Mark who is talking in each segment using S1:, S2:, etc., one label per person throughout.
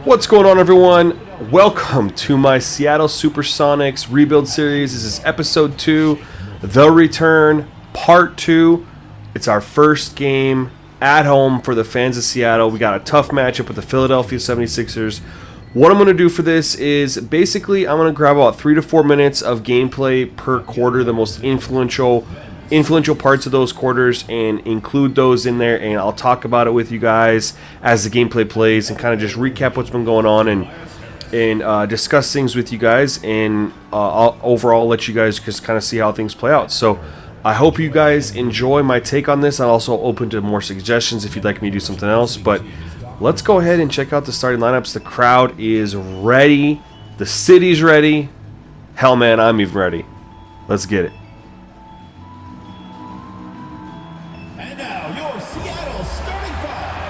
S1: What's going on, everyone? Welcome to my Seattle Supersonics rebuild series. This is episode 2, The Return, part 2. It's our first game at home for the fans of Seattle. We got a tough matchup with the Philadelphia 76ers. What I'm going to do for this is basically I'm going to grab about 3 to 4 minutes of gameplay per quarter, the most influential parts of those quarters, and include those in there, and I'll talk about it with you guys as the gameplay plays and kind of just recap what's been going on and discuss things with you guys, and I'll overall let you guys just kind of see how things play out. So I hope you guys enjoy my take on this. I'm also open to more suggestions if you'd like me to do something else, but let's go ahead and check out the starting lineups. The crowd is ready. The city's ready. Hell, man, I'm even ready. Let's get it.
S2: And now, your Seattle starting five.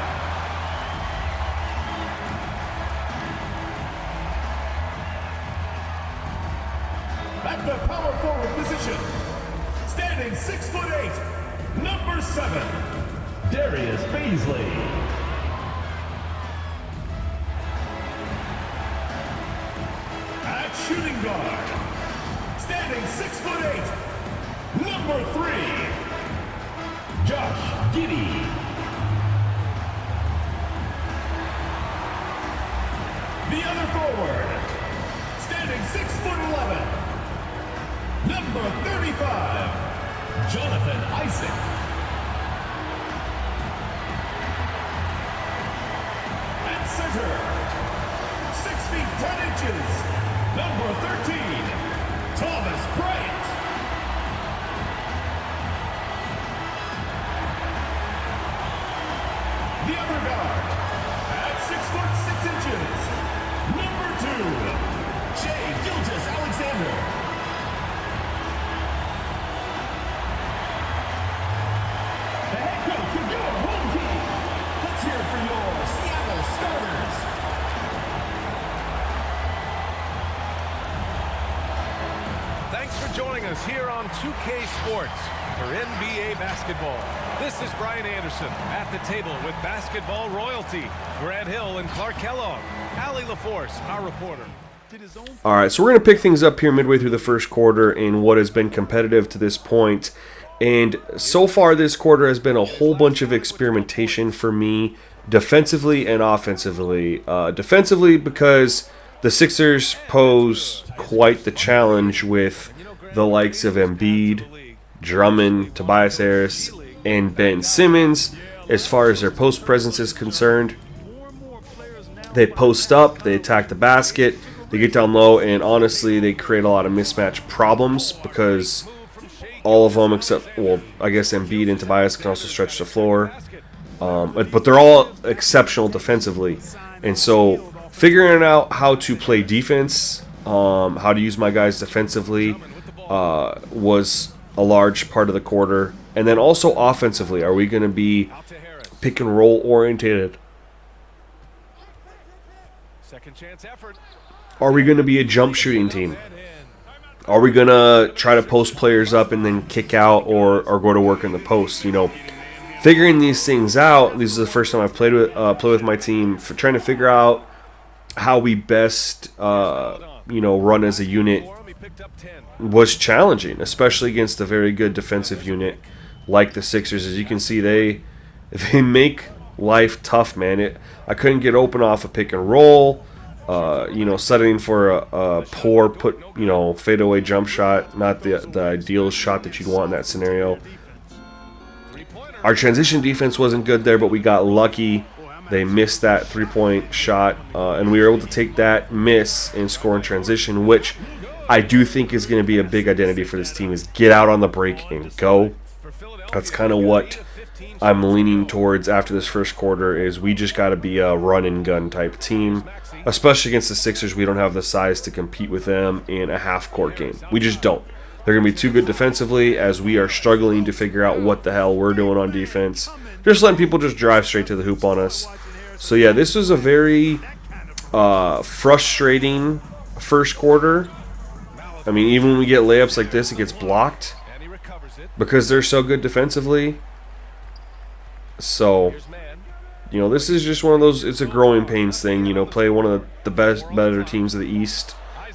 S2: At the power forward position, standing 6'8", number 7, Darius Baisley. At shooting guard, standing 6'8", number 3, Josh Giddey. The other forward, standing 6'11", number 35, Jonathan Isaac. At center, 6 feet 10 inches, number 13, Thomas Bryant. The other guard, at 6'6" number 2, Shai Gilgeous-Alexander. The head coach of your home team. Let's hear it for your Seattle starters.
S3: Thanks for joining us here on 2K Sports for NBA basketball. This is Brian Anderson at the table with basketball royalty, Grant Hill and Clark Kellogg. Allie LaForce, our reporter.
S1: All right, so we're going to pick things up here midway through the first quarter in what has been competitive to this point. And so far this quarter has been a whole bunch of experimentation for me, defensively and offensively. Defensively because the Sixers pose quite the challenge with the likes of Embiid, Drummond, Tobias Harris, and Ben Simmons. As far as their post presence is concerned, they post up, they attack the basket, they get down low, and honestly they create a lot of mismatch problems because all of them except, well, I guess Embiid and Tobias can also stretch the floor, but they're all exceptional defensively. And so figuring out how to play defense, how to use my guys defensively was a large part of the quarter. And then also offensively, are we going to be pick and roll oriented? Are we going to be a jump shooting team? Are we going to try to post players up and then kick out or go to work in the post? You know, figuring these things out, this is the first time I've played with my team, for trying to figure out how we best run as a unit was challenging, especially against a very good defensive unit like the Sixers. As you can see, they make life tough, man. I couldn't get open off a pick and roll. Settling for a poor fadeaway jump shot, not the ideal shot that you'd want in that scenario. Our transition defense wasn't good there, but we got lucky. They missed that three-point shot, and we were able to take that miss and score in transition, which I do think is going to be a big identity for this team, is get out on the break and go. That's kind of what I'm leaning towards after this first quarter, is we just got to be a run-and-gun type team. Especially against the Sixers, we don't have the size to compete with them in a half-court game. We just don't. They're going to be too good defensively, as we are struggling to figure out what the hell we're doing on defense. Just letting people just drive straight to the hoop on us. So, yeah, this was a very frustrating first quarter. I mean, even when we get layups like this, it gets blocked because they're so good defensively. So, you know, this is just one of those, it's a growing pains thing, you know, play one of the better teams of the East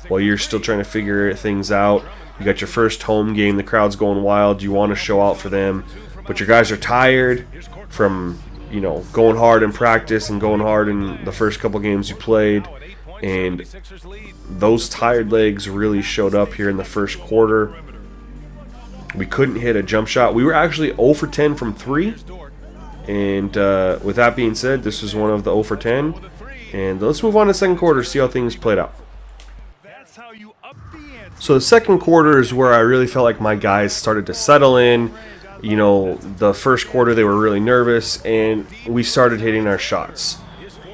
S1: while you're still trying to figure things out. You got your first home game, the crowd's going wild, you want to show out for them, but your guys are tired from, you know, going hard in practice and going hard in the first couple games you played, and those tired legs really showed up here in the first quarter. We couldn't hit a jump shot. We were actually 0 for 10 from 3. And with that being said, this was one of the 0 for 10. And let's move on to the second quarter, see how things played out. So the second quarter is where I really felt like my guys started to settle in. You know, the first quarter they were really nervous, and we started hitting our shots.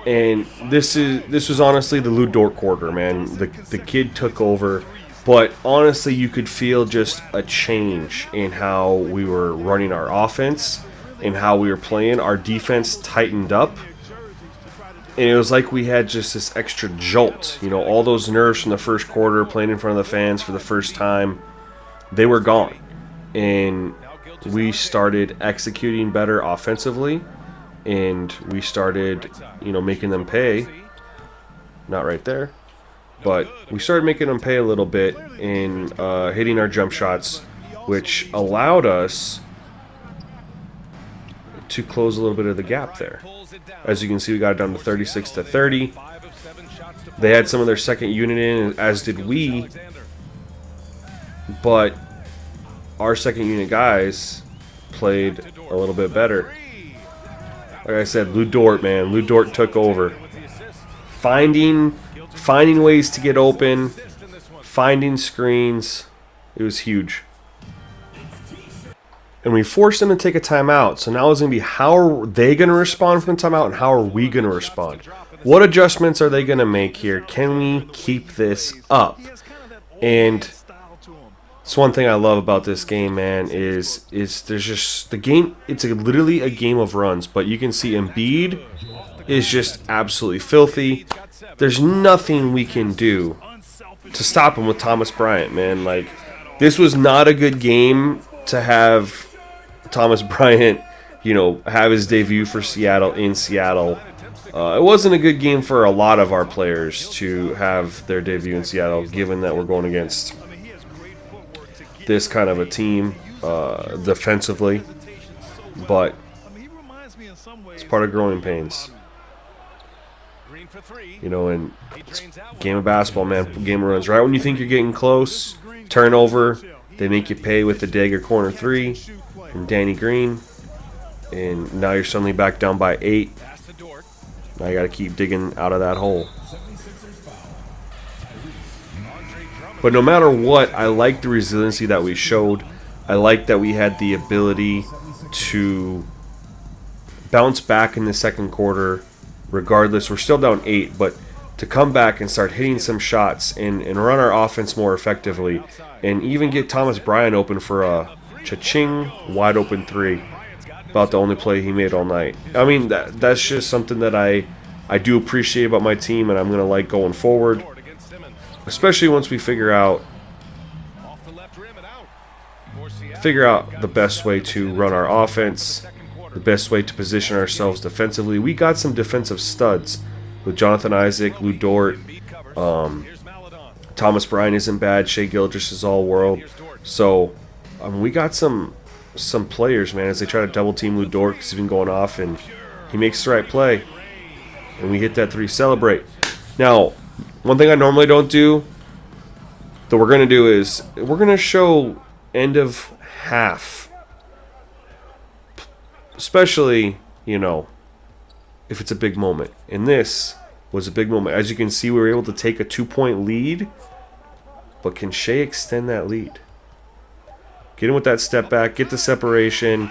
S1: And this was honestly the Lou Dort quarter, man. The kid took over. But honestly, you could feel just a change in how we were running our offense and how we were playing. Our defense tightened up. And it was like we had just this extra jolt. You know, all those nerves from the first quarter, playing in front of the fans for the first time, they were gone. And we started executing better offensively. And we started, you know, making them pay. Not right there. But we started making them pay a little bit in hitting our jump shots, which allowed us to close a little bit of the gap there. As you can see, we got it down to 36 to 30. They had some of their second unit in, as did we. But our second unit guys played a little bit better. Like I said, Lou Dort, man. Lou Dort took over. Finding ways to get open, finding screens, it was huge. And we forced them to take a timeout, so now it's going to be how are they going to respond from the timeout and how are we going to respond? What adjustments are they going to make here? Can we keep this up? And it's one thing I love about this game, man, is there's just the game, it's literally a game of runs, but you can see Embiid is just absolutely filthy. There's nothing we can do to stop him with Thomas Bryant, man. Like, this was not a good game to have Thomas Bryant, you know, have his debut for Seattle in Seattle. It wasn't a good game for a lot of our players to have their debut in Seattle, given that we're going against this kind of a team defensively. But it's part of growing pains. You know, and it's game of basketball, man. Game of runs. Right when you think you're getting close, turnover, they make you pay with the dagger corner 3 from Danny Green. And now you're suddenly back down by 8. Now you got to keep digging out of that hole. But no matter what, I like the resiliency that we showed. I like that we had the ability to bounce back in the second quarter. Regardless, we're still down 8, but to come back and start hitting some shots and run our offense more effectively and even get Thomas Bryant open for a cha-ching wide open 3. About the only play he made all night. I mean, that's just something that I do appreciate about my team, and I'm going to like going forward. Especially once we figure out the best way to run our offense, the best way to position ourselves defensively. We got some defensive studs with Jonathan Isaac, Lou Dort. Thomas Bryant isn't bad. Shai Gilgeous is all world. So we got some players, man, as they try to double team Lou Dort because he's been going off, and he makes the right play. And we hit that 3, celebrate. Now, one thing I normally don't do that we're going to do is we're going to show end of half. Especially, you know, if it's a big moment. And this was a big moment. As you can see, we were able to take a 2-point lead. But can Shai extend that lead? Get in with that step back. Get the separation.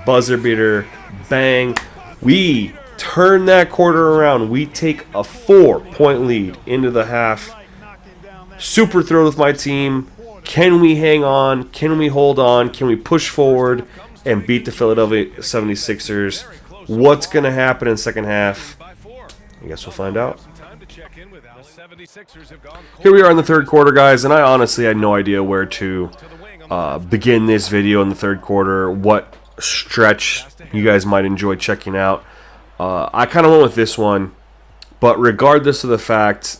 S1: Buzzer beater. Bang. We turn that quarter around. We take a 4-point lead into the half. Super thrilled with my team. Can we hang on? Can we hold on? Can we push forward and beat the Philadelphia 76ers? What's going to happen in the second half? I guess we'll find out. Here we are in the third quarter, guys, and I honestly had no idea where to begin this video in the third quarter, what stretch you guys might enjoy checking out. I kind of went with this one, but regardless of the fact,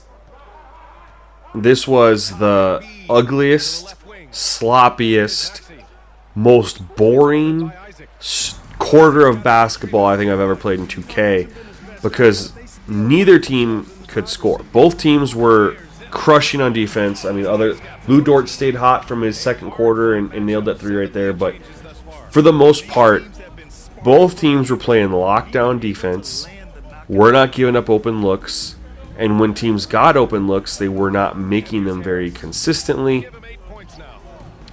S1: this was the ugliest, sloppiest, most boring quarter of basketball I think I've ever played in 2K, because neither team could score. Both teams were crushing on defense. I mean, Lou Dort stayed hot from his second quarter and nailed that 3 right there, but for the most part, both teams were playing lockdown defense. We're not giving up open looks, and when teams got open looks, they were not making them very consistently.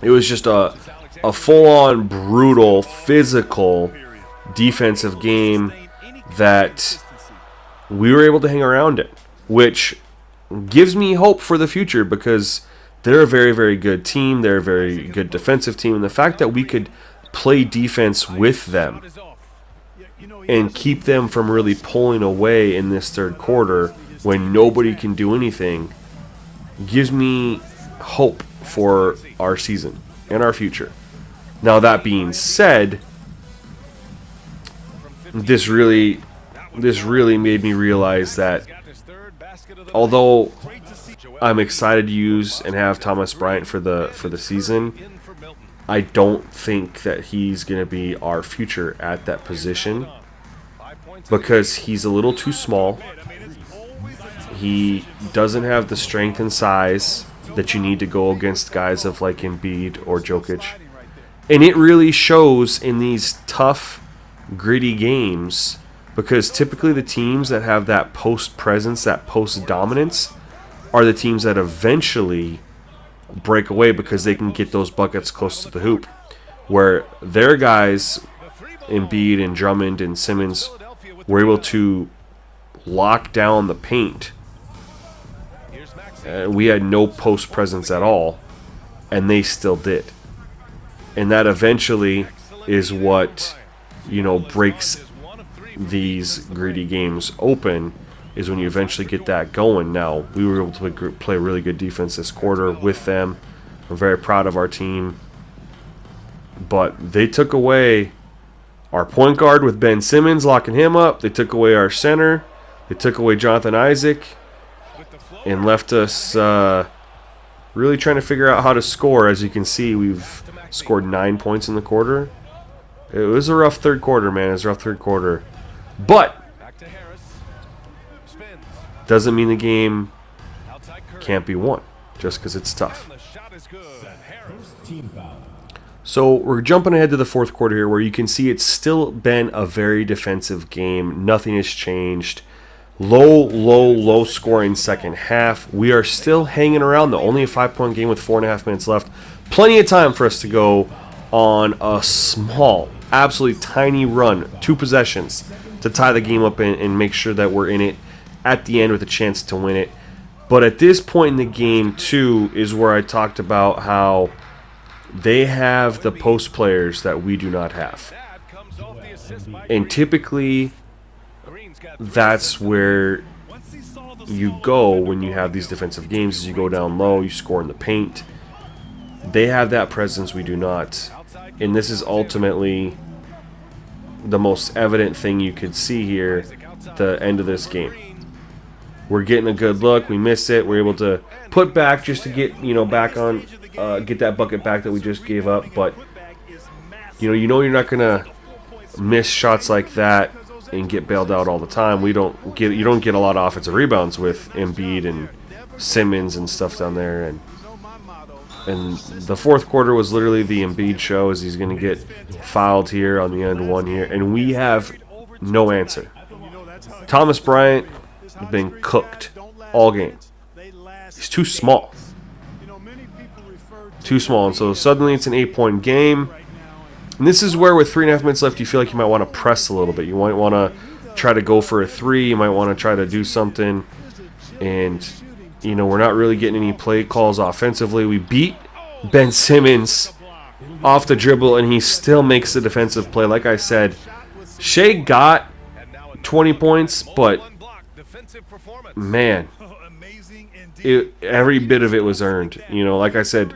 S1: It was just a full-on brutal, physical defensive game that we were able to hang around it, which gives me hope for the future because they're a very, very good team. They're a very good defensive team, and the fact that we could play defense with them and keep them from really pulling away in this third quarter when nobody can do anything gives me hope for our season and our future. Now, that being said, this really made me realize that although I'm excited to use and have Thomas Bryant for the season, I don't think that he's going to be our future at that position because he's a little too small. He doesn't have the strength and size that you need to go against guys of like Embiid or Jokic. And it really shows in these tough, gritty games because typically the teams that have that post presence, that post dominance, are the teams that eventually break away because they can get those buckets close to the hoop. Where their guys, Embiid and Drummond and Simmons, were able to lock down the paint. We had no post presence at all, and they still did. And that eventually is what, breaks these gritty games open, is when you eventually get that going. Now, we were able to play really good defense this quarter with them. We're very proud of our team. But they took away our point guard with Ben Simmons, locking him up. They took away our center. They took away Jonathan Isaac and left us really trying to figure out how to score. As you can see, we've scored 9 points in the quarter. It was a rough third quarter, man. It was a rough third quarter. But doesn't mean the game can't be won just because it's tough. So we're jumping ahead to the fourth quarter here where you can see it's still been a very defensive game. Nothing has changed. Low scoring second half. We are still hanging around, though. Only a 5-point game with 4.5 minutes left. Plenty of time for us to go on a small, absolutely tiny run, 2 possessions, to tie the game up and make sure that we're in it at the end with a chance to win it. But at this point in the game, too, is where I talked about how they have the post players that we do not have. And typically, that's where you go when you have these defensive games, is you go down low, you score in the paint. They have that presence, we do not. And this is ultimately the most evident thing you could see here at the end of this game. We're getting a good look, we miss it, we're able to put back just to get back on, get that bucket back that we just gave up. But you're not gonna miss shots like that and get bailed out all the time. You don't get a lot of offensive rebounds with Embiid and Simmons and stuff down there. And the fourth quarter was literally the Embiid show, as he's going to get fouled here on the end one here, and we have no answer. Thomas Bryant has been cooked all game. He's too small. Too small, and so suddenly it's an 8-point game. And this is where, with 3.5 minutes left, you feel like you might want to press a little bit. You might want to try to go for a 3. You might want to try to do something. And, we're not really getting any play calls offensively. We beat Ben Simmons off the dribble, and he still makes the defensive play. Like I said, Shea got 20 points, but, man, every bit of it was earned. Like I said,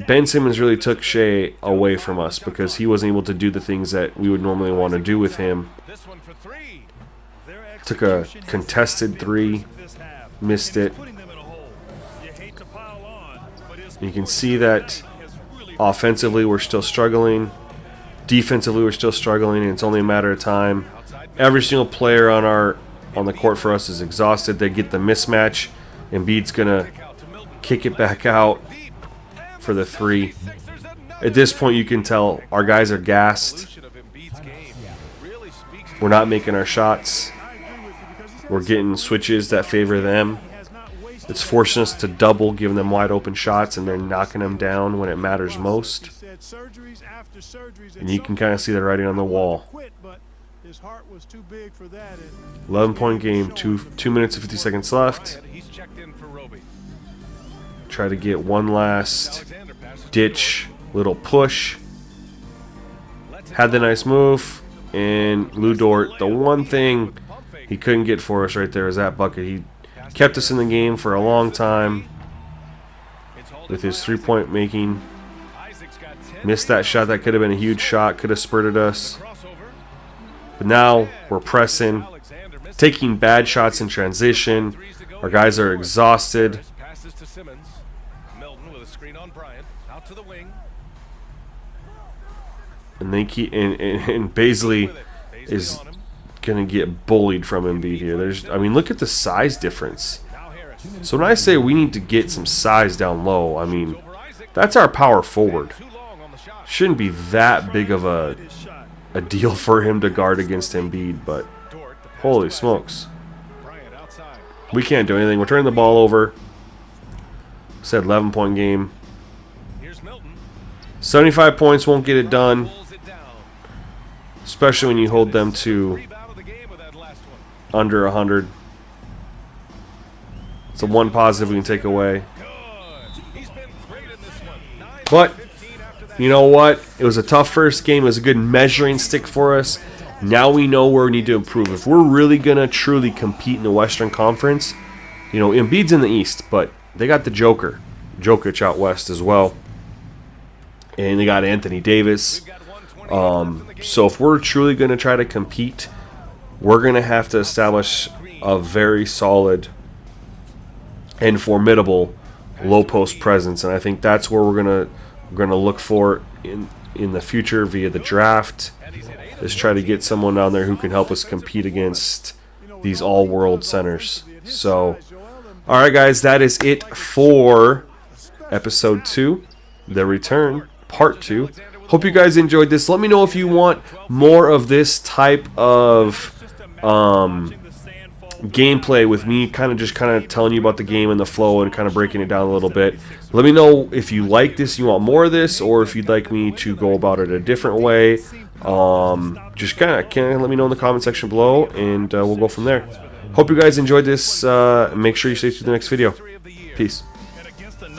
S1: Ben Simmons really took Shea away from us because he wasn't able to do the things that we would normally want to do with him. Took a contested three, missed it. You can see that offensively we're still struggling. Defensively we're still struggling, and it's only a matter of time. Every single player on the court for us is exhausted. They get the mismatch. Embiid's gonna kick it back out for the three. At this point you can tell our guys are gassed. We're not making our shots. We're getting switches that favor them. It's forcing us to double, giving them wide open shots, and they're knocking them down when it matters most. And you can kind of see the writing on the wall. 11-point game, 2 minutes and 50 seconds left. Try to get one last ditch, little push. Had the nice move, and Lou Dort, the one thing he couldn't get for us right there is that bucket. He kept us in the game for a long time with his three-point making. Missed that shot. That could have been a huge shot. Could have spurted us. But now we're pressing, taking bad shots in transition. Our guys are exhausted. And they keep and Baisley is gonna get bullied from Embiid here. I mean, look at the size difference. So when I say we need to get some size down low, I mean that's our power forward. Shouldn't be that big of a deal for him to guard against Embiid, but holy smokes, we can't do anything. We're turning the ball over. Said 11-point game. 75 points won't get it done, especially when you hold them to under 100. It's the one positive we can take away. But you know what? It was a tough first game. It was a good measuring stick for us. Now we know where we need to improve. If we're really going to truly compete in the Western Conference, you know, Embiid's in the East, but they got the Jokic out West as well. And they got Anthony Davis. So if we're truly going to try to compete, we're going to have to establish a very solid and formidable low post presence. And I think that's where we're going to look for in the future via the draft. Is try to get someone down there who can help us compete against these all-world centers. So, all right, guys, that is it for episode 2, The Return, part 2. Hope you guys enjoyed this. Let me know if you want more of this type of gameplay with me kind of telling you about the game and the flow and kind of breaking it down a little bit. Let me know if you like this, you want more of this, or if you'd like me to go about it a different way. Just kind of let me know in the comment section below, and we'll go from there. Hope you guys enjoyed this. Make sure you stay tuned to the next video. Peace.